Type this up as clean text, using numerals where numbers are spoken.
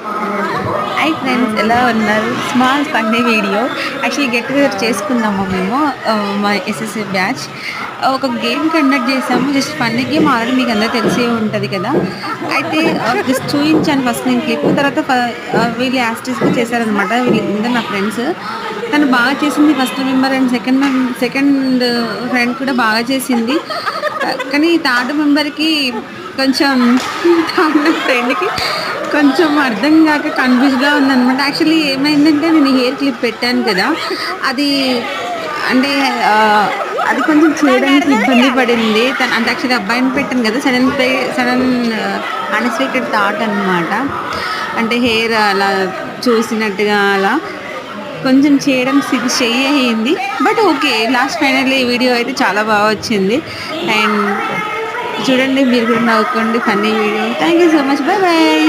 Hi friends, ఎలా ఉన్నారు? Small funny video. Actually get together చేసుకున్నాము మేము, మా ఎస్ఎస్సి బ్యాచ్. ఒక గేమ్ కండక్ట్ చేసాము, జస్ట్ ఫన్నీ గేమ్. ఆల్రెడీ మీకు అందరూ తెలిసే ఉంటుంది కదా. అయితే జస్ట్ చూపించాను ఫస్ట్ నేను క్లిప్, తర్వాత వీళ్ళు యాస్టిస్గా చేశారనమాట. వీళ్ళు ఇంకా నా ఫ్రెండ్స్. తను బాగా చేసింది first member, and second friend కూడా బాగా చేసింది. కానీ థర్డ్ మెంబర్కి కొంచెం థర్డ్ ఫ్రెండ్కి కొంచెం అర్థం కాక కన్‌ఫ్యూజ్‌గా ఉందనమాట. యాక్చువల్లీ ఏమైందంటే నేను హెయిర్ క్లిప్ పెట్టాను కదా! అది అంటే అది కొంచెం చేయడానికి ఇబ్బంది పడింది. అంటే యాక్చువల్లీ అబ్బాయిని పెట్టాను కదా! సడన్ అన్‌ఎక్స్‌పెక్టెడ్ థాట్ అనమాట. అంటే హెయిర్ అలా చూసినట్టుగా అలా కొంచెం చేయడం చెయ్యి అయింది. But okay. Last finally video అయితే చాలా బాగా వచ్చింది. అండ్ చూడండి, మీరు కూడా నవ్వుకోండి. Funny video. Thank you so much. Bye bye.